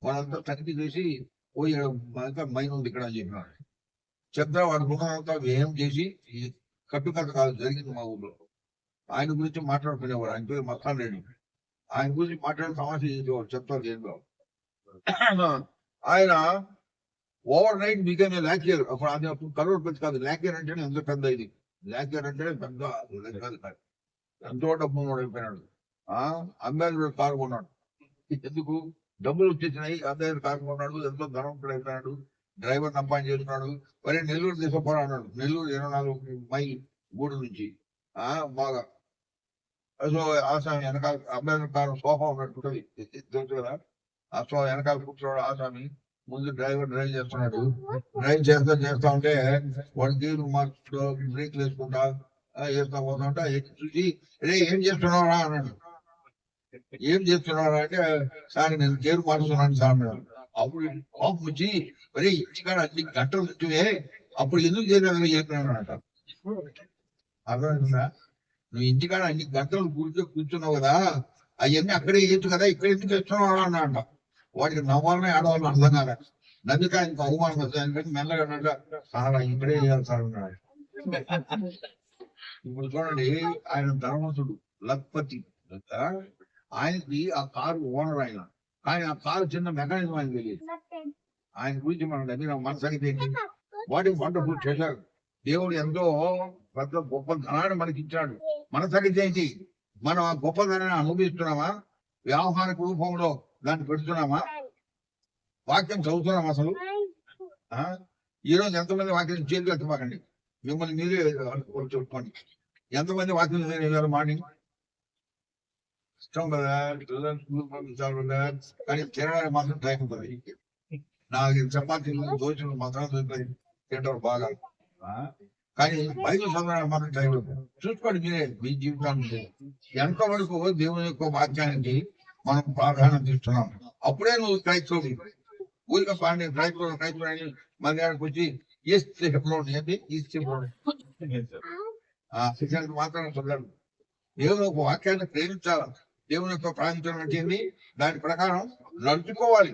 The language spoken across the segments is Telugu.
వాళ్ళంతా తనిఖీ చేసి పోయి మైన్ ఉంది ఇక్కడ అని చెప్పినాడు. చెప్తా వాడి గుణంతా వ్యయం చేసి కట్టుకథ కాదు జరిగింది మా ఊర్లో. ఆయన గురించి మాట్లాడుకునేవాడు. ఆయన పేరు మస్తాన్ రెడ్డి. ఆయన గురించి మాట్లాడి సమస్య చేసేవాడు. చెప్తారు ఏంటో. ఆయన ఓవర్ నైట్ బికేమ్ లాక్యర్. అప్పుడు అది అప్పుడు కరోడ్పతి కాదు. లాక్యర్ అంటేనే ఎంత పెద్ద ఇది. లాక్యర్ అంటే పెద్ద ఎంతో డబ్బు అయిపోయినాడు. అంబేద్కర్ కారు కొన్నాడు. ఎందుకు? డబ్బులు వచ్చేసినాయి. అంబేద్కర్ కారు కొన్నాడు. ఎంతో ధనవంతుడు అయిపోయినాడు. డ్రైవర్ అపాయింట్ చేస్తున్నాడు. మరి నెల్లూరు తీసుకుపోరా అన్నాడు. నెల్లూరు 24 మైల్ గూడు నుంచి బాగా. సో ఆసామి వెనకాల అంబేద్కర్ కారు సోఫా ఉన్నట్టుంటది తెలుసు కదా. ఆ వెనకాల కూర్చోడు ఆసామి. ముందు డ్రైవర్ డ్రైవ్ చేస్తున్నాడు. డ్రైవ్ చేస్తా ఉంటే వాడి గేరు మార్చుకుంటూ బ్రేక్లు వేసుకుంటా వేస్తా పోతా ఉంటే చూసి రే ఏం చేస్తున్నారా అన్నాడు. ఏం చేస్తున్నారా అంటే సార్ నేను గేరు మార్చుతున్నాను సార్ అన్నాడు. అప్పుడు కోపం వచ్చి మరి ఇంటికాడ అన్ని గంటలు వచ్చే అప్పుడు ఎందుకు చేయలేదని చెప్పినాడు అంట. అర్థమైందా? నువ్వు ఇంటికాడ అన్ని గంటలు కూర్చున్నావు కదా, అవన్నీ అక్కడే వేయచ్చు కదా, ఇక్కడ ఎందుకు వేస్తున్నావు అన్నా అంట. వాడికి నవ్వాలని ఆడవాళ్ళని అర్థం కాలే. నవ్విక ఇంక అవమానం వస్తాయని మెల్లగా సార్ ఇక్కడే వేయాలి సార్ అన్నాడు. ఇప్పుడు చూడండి, ఆయన ధనవంతుడు, లక్పతి. ఆయనకి ఆ కారు ఓనర్ ఆయన. కానీ ఆ కారు చిన్న మెకానిజం ఆయన తెలియదు. ఆయన గురించి మనం మన సంగతి ఏంటి? వాటి వండర్ఫుల్ చేశారు. దేవుడు ఎంతో పెద్ద గొప్ప ధనాన్ని మనకి ఇచ్చాడు. మన సంగతి ఏంటి? మనం ఆ గొప్పదనాన్ని అనుభవిస్తున్నామా? వ్యవహారిక రూపంలో దాన్ని పెడుతున్నామా? వాక్యం చదువుతున్నాం అసలు? ఈ రోజు ఎంతమంది వాక్యం చేతి కట్టుకోకండి. మిమ్మల్ని మీరే చెప్పుకోండి. ఎంతమంది వాక్యం చదివారు మార్నింగ్? ఇష్టం కదా, పిల్లలు స్కూల్ పంపించాలి కదా, కానీ తినడానికి మాత్రం టైం ఉంటుంది. నాకు చపాతీలు దోశలు మాత్రం దొరుకుతాయి, తింటారు బాగా. కానీ బైబిల్ చదవడానికి మాత్రం టైం ఉంటుంది. చూసుకోండి మీరే మీ జీవితాన్ని. ఎంతవరకు దేవుని యొక్క వాక్యానికి మనం ప్రాధాన్యత ఇస్తున్నాం. అప్పుడే నువ్వు క్రైస్తవుడి. ఊరిక పాండే క్రైస్తవుడు అని మన దగ్గరకు వచ్చి మాత్రం చదవడు. దేవుని యొక్క వాక్యాన్ని ప్రేమించాలి. దేవుని యొక్క ప్రాంతం అంటే దాని ప్రకారం నడుచుకోవాలి.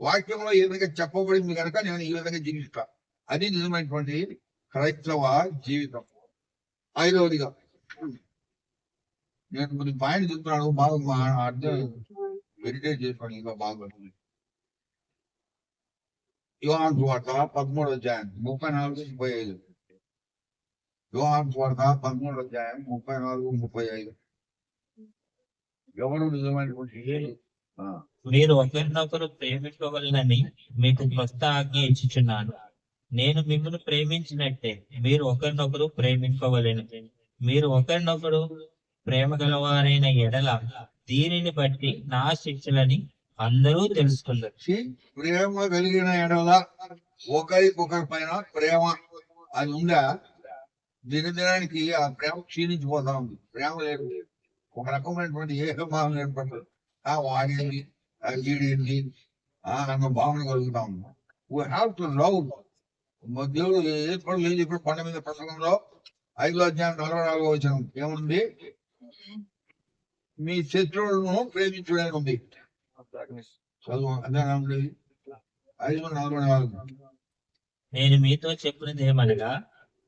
వాక్యంలో ఏ విధంగా చెప్పబడింది కనుక నేను ఈ విధంగా జీవిస్తా. అది నిజమైనటువంటి క్రైస్తవ జీవితం. ఐదవదిగా నేను కొన్ని పాయింట్ చెప్తున్నాను, బాగా అర్థం మెడిటేట్ చేసుకోండి. ఇంకా బాగా యోహాను సువార్త 13వ అధ్యాయం 34-35. యోహాను సువార్త 13వ అధ్యాయం 34-35. ఎవరు నిజమైనటువంటి మీరు ఒకరినొకరు ప్రేమించవలనని మీకు కొత్త ఆజ్ఞ ఇచ్చుచున్నాను. నేను మిమ్మల్ని ప్రేమించినట్టే మీరు ఒకరినొకరు ప్రేమించవలెను. మీరు ఒకరినొకరు ప్రేమ గలవారైన ఎడల దీనిని బట్టి నా శిక్షలని అందరూ తెలుసుకున్నారు. ప్రేమ కలిగిన ఎడల ఒకరికొకరి పైన ప్రేమ అది ఉందా? దినదినానికి ఆ ప్రేమ క్షీణించిపోతా ఉంది. ప్రేమ లేదు. ఒక రకమైనటువంటి ఏకభావం ఏర్పడుతుంది. వాడేంది వీడేంది అన్న భావన కలుగుతా ఉంది. We have to love. దేవుడు ఏర్పడు లేదు. ఇప్పుడు 12వ ప్రసంగంలో 5వ అధ్యాయం 44వ వచనం ఏముంది? మీ శత్రువులను ప్రేమించడానికి ఉంది. చదువు అదే 5:44. నేను మీతో చెప్పినది ఏమనగా,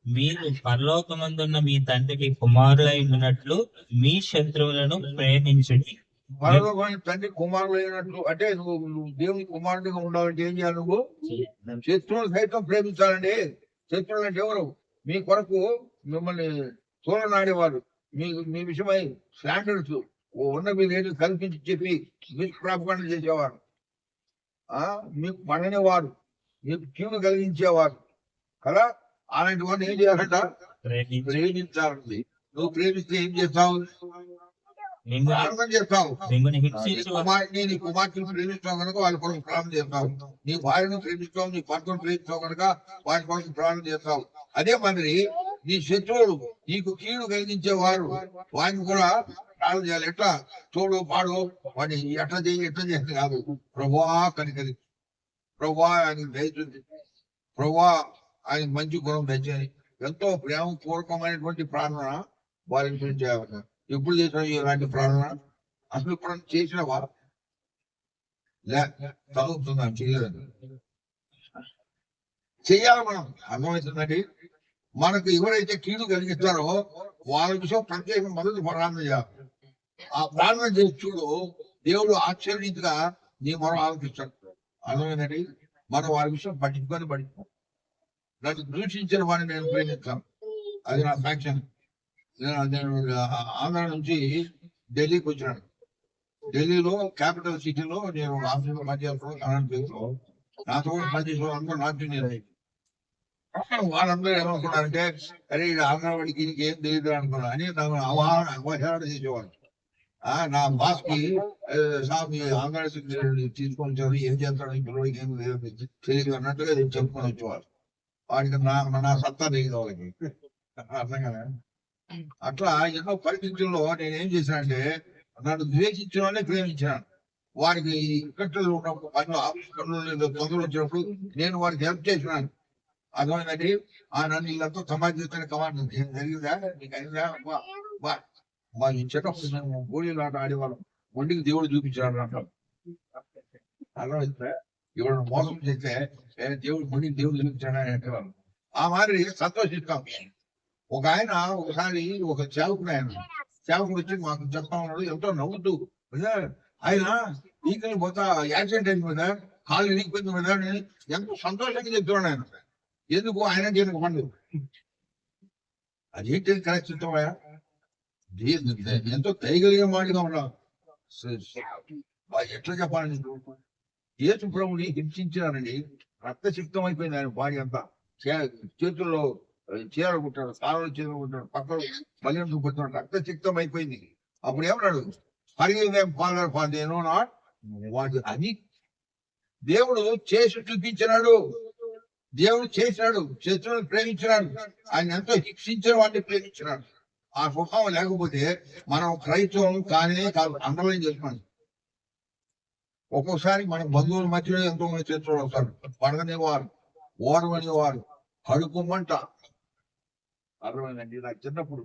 మీరు పరలోకమందున్న మీ తండ్రికి కుమారులై ఉన్నట్లు మీ శత్రువులను ప్రేమించండి. పరలోకమైన తండ్రి కుమారులు అయినట్లు అంటే నువ్వు దేవుని కుమారుడిగా ఉండాలంటే ఏం చేయాలి? నువ్వు శత్రువులు సైతం ప్రేమించాలండి. శత్రువులు అంటే ఎవరు? మీ కొరకు మిమ్మల్ని చూడనాడేవారు, మీ విషయమై స్టాండర్డ్స్ ఉన్న మీ లేదు కల్పించి చెప్పి మీకు ప్రాపకాండ చేసేవారు, మీకు పడనివారు, మీకు కీడు కలిగించేవారు కదా. అలాంటి వాడిని ఏం చేయాలంట? ప్రేమించాలండి. నువ్వు ప్రేమిస్తే ఏం చేస్తావు? ప్రార్థన చేస్తావు. నీ కుమార్తెను ప్రేమిస్తావు కనుక వాళ్ళ కొరకు ప్రార్థన చేస్తావు. నీ భార్యను ప్రేమిస్తావు, నీ భర్తను ప్రేమిస్తావు కనుక వారి కొరకు ప్రార్థన చేస్తావు. అదే మాదిరి నీ శత్రువులు నీకు కీడు కలిగించేవారు వారిని కూడా ప్రార్థన చేయాలి. ఎట్లా? తోడు పాడు వాడిని ఎట్లా చేసి కాదు. ప్రభువా కనికరి, ప్రభువా ఆయనకు దయచేసి, ప్రభువా ఆయన మంచి గుణం దయచేయాలి. ఎంతో ప్రేమపూర్వకమైనటువంటి ప్రార్థన వారిని గురించి చేయాలి. ఎప్పుడు చేసినా ఇలాంటి ప్రార్థన? అసలు ఇప్పుడు చేసినవా? చదువుతున్నాను చేయలేదు. చెయ్యాలి మనం, అర్థమవుతుందండి. మనకు ఎవరైతే కీడు కలిగిస్తారో వాళ్ళ విషయం ప్రత్యేక మొదటి ప్రార్థన చేయాలి. ఆ ప్రార్థన చేసి చూడు, దేవుడు ఆశ్చర్యంగా నీ మనం ఆలోచిస్తాడు. అర్థమైందండి. మనం వారి విషయం పట్టించుకోం. నన్ను దూషించిన వాడిని నేను ప్రేమిస్తాను, అది నా ఫ్యాక్షన్. నేను ఆంధ్ర నుంచి ఢిల్లీకి వచ్చినాను. ఢిల్లీలో క్యాపిటల్ సిటీలో నేను ఆఫీసులో పనిచేస్తున్నాను. అనంతపురంలో నాతో పనిచేసిన అందరూ నాకు వాళ్ళందరూ ఏమనుకున్నారంటే, అరే ఇది ఆంధ్రవాడికి ఏం తెలియదు అనుకున్నా అని నన్ను అవహేళన చేసేవాళ్ళు. నా బాస్ కి సార్ మీ ఆంధ్ర తీసుకొని వచ్చారు, ఏం చేస్తాడు ఈ పిల్లడికి ఏం తెలియదు అన్నట్టుగా చెప్పుకొని వచ్చేవాళ్ళు. వాడికి నా సత్తా తెలియదు వాళ్ళకి, అర్థం కదా. అట్లా ఎన్నో పరిస్థితుల్లో నేనేం చేశానంటే, నన్ను ద్వేషించిన వాళ్ళే ప్రేమించాను. వారికి ఇక్కట్లు ఉన్నప్పుడు పనులు ఆఫీస్ పనులు తొందరలు వచ్చినప్పుడు నేను వారికి హెల్ప్ చేసినాను. అర్థమైందండి. నన్ను వీళ్ళంతా సమాజానికి కమాండ్ జరిగిందా నీకు అయిందా మా ఇచ్చేటప్పుడు మేము గోళీలు ఆట ఆడేవాళ్ళం. ఒంటికి దేవుడు చూపించాడు అంటాం. అర్థమైందా. ఎవరు మోసం చేస్తే దేవుడు మొండికి దేవుడు చూపించాడని అంటేవాళ్ళం. ఆ మాదిరి సంతోషిస్తాం. ఒక ఆయన ఒకసారి ఒక సేవకుడు వచ్చి మాకు చెప్తా ఉన్నాడు, ఎంతో నవ్వుతూ, ఆయన ఈకలు పోతా యాక్సిడెంట్ అయింది కదా, కాళ్ళు ఇరిగిపోయింది కదా అని ఎంతో సంతోషంగా చెప్తున్నాడు. ఆయన ఎందుకు ఆయన దీనికి పండు అదేంటి కరెక్ట్వా, ఎంతో దయగలిగే మాటగా ఉన్నావు. ఎట్లా చెప్పాలని యేసు ప్రభుని హింసించారండి. రక్తసిక్తం అయిపోయింది ఆయన బాడీ అంతా. చేతుల్లో చీరలు కుట్టాడు, కాళ్ళు చీరలు కుట్టాడు, పక్కన బలింపు కుట్టాడు, రక్తసిక్తం అయిపోయింది. అప్పుడు ఏమన్నాడు, వాడు అని దేవుడు చేసి చూపించినాడు. దేవుడు చేసినాడు, శత్రువుని ప్రేమించినాడు, ఆయన ఎంతో హింసించిన వాడిని ప్రేమించినాడు. ఆ స్వభావం లేకపోతే మనం క్రైస్తవం కానే కాదు, అండర్లైన్ చేసుకోండి. ఒక్కొక్కసారి మన బంధువుల మధ్యలో ఎంతో మంది శత్రువులు వస్తారు. పడగనేవారు, ఓడమనేవారు, కడుపుమంట. అర్థమైందండి. నాకు చిన్నప్పుడు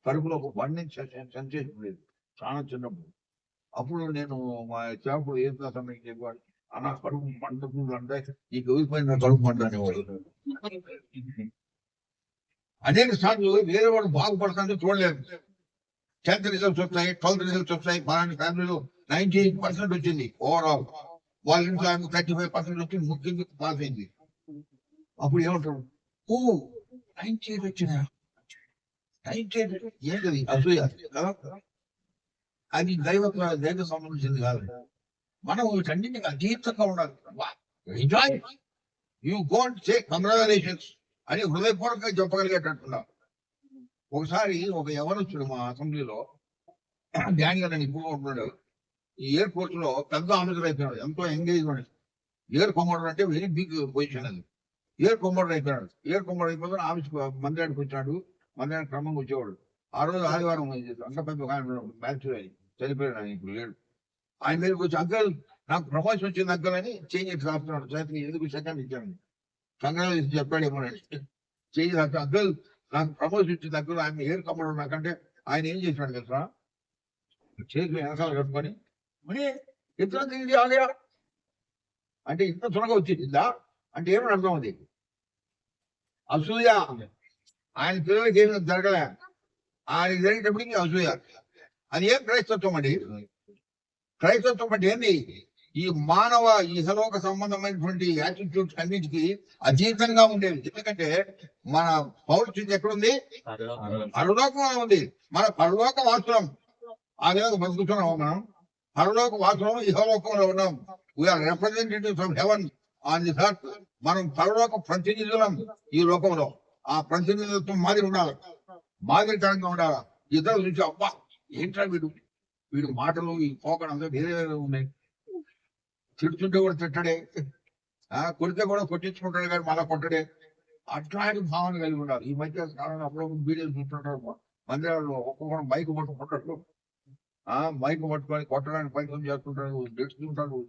కడుపులో ఒక బండి సెన్సేషన్ లేదు, చాలా చిన్నప్పుడు. అప్పుడు నేను మా చేపలు ఏం సమయం చెప్పాడు, అన్న కడుపు మంటకుండా అంటే ఈ గౌరిపోయిన కడుపు మంట అనేవాడు. అనేక సార్లు వేరే వాడు బాగుపడుతుంటే చూడలేదు. 10th రిజల్ట్స్ వస్తాయి, 12th రిజల్ట్స్ వస్తాయి. పలాని ఫ్యామిలీలో 98% వచ్చింది ఓవరాల్, వాళ్ళ ఇంట్లో 35% వచ్చి ముఖ్యంగా పాస్ అయింది. అప్పుడు ఏమంటాడు, 98 వచ్చినా 98 ఏంటది అసూయ కదా. అది దైవ సంబంధించింది కాదు. మనం వీటన్నింటికి అతీతంగా ఉండాలి. ఎంజాయ్, యూ గోంట్ సే కంగ్రాచులేషన్స్ అని హృదయపూర్వకంగా చెప్పగలిగేటట్టున్నాం. ఒకసారి ఒక యవనస్తుడు మా అసెంబ్లీలో డానీ గారు ఇప్పుడు ఉంటున్నాడు. ఈ ఎయిర్పోర్ట్ లో పెద్ద ఆఫీసర్ అయిపోయినాడు, ఎంతో ఎంగేజ్మెంట్. ఎయిర్ కమాండర్ అంటే వెరీ బిగ్ పొజిషన్ అది. ఎయిర్ కమాండర్ అయిపోయినాడు. ఎయిర్ కమాండర్ అయిపోతే ఆఫీస్ మందిరానికి వచ్చినాడు. మందిరానికి క్రమంగా వచ్చేవాడు. ఆ రోజు ఆదివారం అంత పెద్ద మ్యాచ్ చనిపోయాడు. ఆయన ఇప్పుడు లేడు. ఆయన దగ్గరికి వచ్చి, అంకల్ నాకు ప్రమోషన్ వచ్చింది అంకల్ అని చేంజ్ రాస్తున్నాడు. చేతికి ఎందుకు సెకండ్ ఇచ్చాను, కంగ్రాచులేషన్ చెప్పాడేమో చేంజ్ రాస్తాడు. అంకల్ నాకు ప్రమోషన్ వచ్చింది అంకల్, ఆయన ఎయిర్ కమాండర్ నాకంటే ఆయన ఏం చేసినాడు తెలుసా, చేతికి వెనకాల కట్టుకొని ఎంత ఆలయా అంటే ఇంత త్వరగా వచ్చిందా అంటే ఏమని అర్థం అది, అసూయ. ఆయన పిల్లలకి ఏమి జరగలే, ఆయన జరిగేటప్పటికి అసూయ. అది ఏం క్రైస్తత్వం అండి? క్రైస్తత్వం అంటే ఏంది? ఈ మానవ ఇహలోక సంబంధమైనటువంటి యాటిట్యూడ్స్ అన్నింటికి అతీతంగా ఉండేది. ఎందుకంటే మన పౌరుషం ఎక్కడుంది? పరలోకంలో ఉంది. మన పరలోక వాసులం. ఆ విధంగా బతుకుతున్నాం మనం. పరలోక వాసులం, ఇహలోకంలో ఉన్నాం. We are representatives from heaven on the earth. మనం పరలోక ప్రతినిధులం ఈ లోకంలో. ఆ ప్రతినిధులతో మాదిరి ఉండాలి, మాదిరికరంగా ఉండాలి. ఇద్దరు చూసి అబ్బా ఏంట్రా వీడు మాటలు ఈ పోకడం అంతా వేరే వేరే ఉన్నాయి. తిడుతుంటే కూడా తిట్టడే, కొడితే కూడా కొట్టించుకుంటాడు కానీ మళ్ళా కొట్టడే. అట్లాంటి భావన కలిగి ఉండాలి. ఈ మధ్య కాలంలో అప్పుడు వీడియోలు చూస్తుంటారు మందిరాల్లో, ఒక్కొక్కరు మైక్ పట్టుకుంటారు. మైక్ పట్టుకొని కొట్టడానికి ప్రయత్నం చేస్తుంటారు, నెట్టుకుంటారు.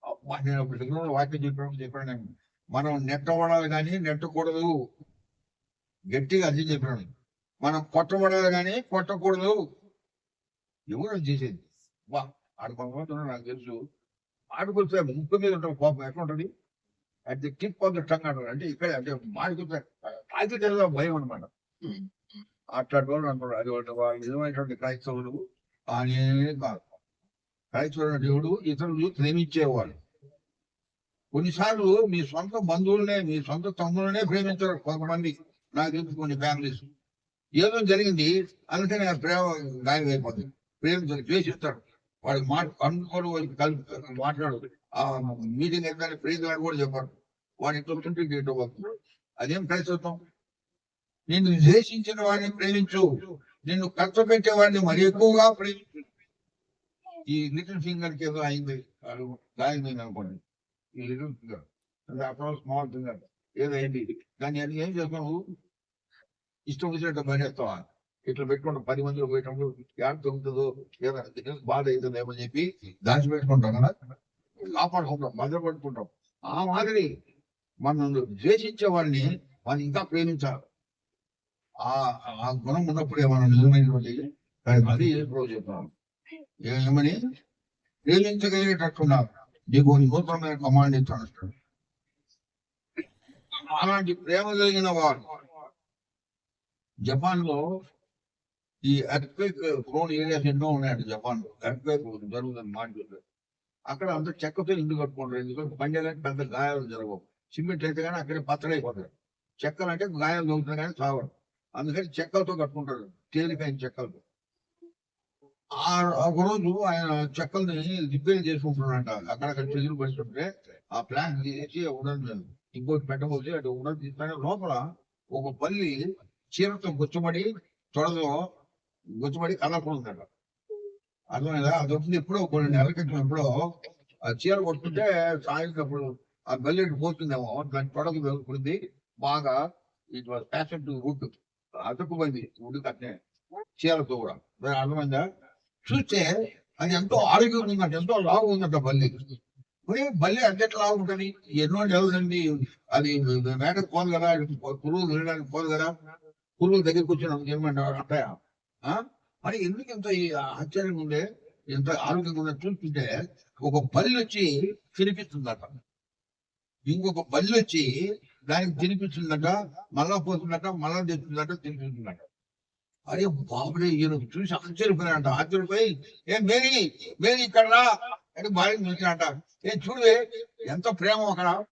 అబ్బా నేను ఒక దగ్గర వాక్యం చెప్పాను, మనం నెట్టబడాలి కానీ నెట్టకూడదు. గట్టిగా అది చెప్పాను. మనం కొట్టబడాలి కానీ కొట్టకూడదు. ఎవరు చేసేది? ఆడ కొంతమంది నాకు తెలుసు, ఆడుకొస్తే ముక్కు మీద ఉంటుంది కోపం ఎట్లా ఉంటుంది at the tip of the tongue అంటారు. అంటే ఇక్కడ అంటే మాడికొస్తే తాకి తెలియదు భయం అనమాట. అట్లాంటి వాళ్ళు అంటారు. అది వాళ్ళు నిజమైనటువంటి క్రైస్తవులు అని కాదు. క్రైస్తవుడు దేవుడు ఇతరులు ప్రేమించేవాడు. కొన్నిసార్లు మీ సొంత బంధువులనే మీ సొంత తమ్ములనే ప్రేమించారు కొంతమంది. నాకు తెలిసి కొన్ని ఫ్యామిలీస్ ఏదో జరిగింది అందుకని ఆ ప్రేమ గాయం అయిపోతుంది. ప్రేమించారు, ద్వేషిస్తాడు. వాడు మాట అనుకోడు, వాడికి కలిపి మాట్లాడు. ఆ మీటింగ్ అయితే ప్రేజ్ గారు కూడా చెప్పాడు. వాడి ఇంట్లో తుంటే అదేం క్రైస్తవం? నిన్ను ద్వేషించిన వాడిని ప్రేమించు, నిన్ను కష్టపెట్టే వాడిని మరి ఎక్కువగా ప్రేమించు. ఈ లిటిల్ ఫింగర్ కి ఏదో అయింది, గాయమైంది అనుకోండి. ఈ లిటిల్ ఫింగర్ అంటే స్మాల్ ఫింగర్ ఏదో అయింది. దాన్ని అది ఏం చేస్తావు? ఇష్టం వచ్చినట్టు పనిచేస్తావా? ఇట్లా పెట్టుకుంటాం 10 మందిలో పోయేటప్పుడు యాడ్ తొంగుతుందో ఏదో బాధ అవుతుందేమో చెప్పి దాచిపెట్టుకుంటాం కదా, కాపాడుకుంటాం, భద్రపడుకుంటాం. ఆ మాదిరి మనం ద్వేషించే వాడిని మనం ఇంకా ప్రేమించాలి. ఆ గుణం ఉన్నప్పుడే మనం నిజమైనటువంటి అది రోజు చెప్తాను. ఏమని ప్రేమించగలిగేటట్టున్నారు నీకు నూతనమైన కమాండ్ ఇస్తాను. అలాంటి ప్రేమ కలిగిన వారు జపాన్ లో ఈ ఎర్త్క్వేక్ ప్రోన్ ఏరియాస్ ఎన్నో ఉన్నాయంట. జపాన్ లో ఎర్త్క్వేక్ జరుగుతుంది మాట్లాడు. అక్కడ అంత చెక్కతో ఇల్లు కట్టుకుంటారు. ఎందుకంటే పంజాలంటే పెద్ద గాయాలు జరగవు. సిమెంట్ అయితే కానీ అక్కడే పచ్చడైపోతారు. చెక్కలు అంటే గాయాలు దొరుకుతున్నాయి కానీ చావరు. అందుకని చెక్కలతో కట్టుకుంటారు, తేలికైన చెక్కలతో. ఒకరోజు ఆయన చెక్కల్ని రిపేర్ చేసుకుంటున్నాడంట. అక్కడక్కడ చెదులు పడుతుంటే ఆ ప్లాంట్ తీసి ఉండదు ఇంకోటి పెట్టబోతే అటు ఉండదు తీస్తానే లోపల ఒక పల్లి చీరతో గుచ్చబడి తొడలో గుచ్చబడి కలపడుతుందట. అర్థమైందా? అది వచ్చింది ఎప్పుడో కొన్ని నెలల క్రితం ఎప్పుడో ఆ చీర కొట్టుకుంటే సాయంత్రం ఆ బల్లెట్ పోతుందేమో దాని తొడకు వెళ్తుంది బాగా. It was passion to wood, అతుక్కుపోయింది వుడ్ కట్టే చీరతో కూడా. అర్థమైందా? చూస్తే అది ఎంతో ఆరోగ్యంగా ఉందంట, ఎంతో లావు ఉందంట బల్లి. బల్లి అంతెట్లా లావు ఉంటుంది? ఎన్నో నెలలండి అది వేటకు పోదు కదా, పురుగులు తినడానికి పోదు కదా. పురుగుల దగ్గరికి వచ్చిన ఏమంటారు అంటాయా? మరి ఎందుకు ఎంత ఆశ్చర్యంగా ఉండే, ఎంత ఆరోగ్యంగా ఉందో చూస్తుంటే ఒక బల్లి వచ్చి తినిపిస్తుందట, ఇంకొక బల్లి వచ్చి దానికి తినిపిస్తుందట, మళ్ళా పోతుందట, మళ్ళా తెస్తుందట, తినిపిస్తుందట. అరే బాబురే, ఈయన చూసి ఆశ్చర్యపోయాడంట. ఆశ్చర్యపోయి మేరీ మేరీ ఇక్కడ రా అని బాగా చూసినట. చూడే ఎంత ప్రేమ అక్కడ.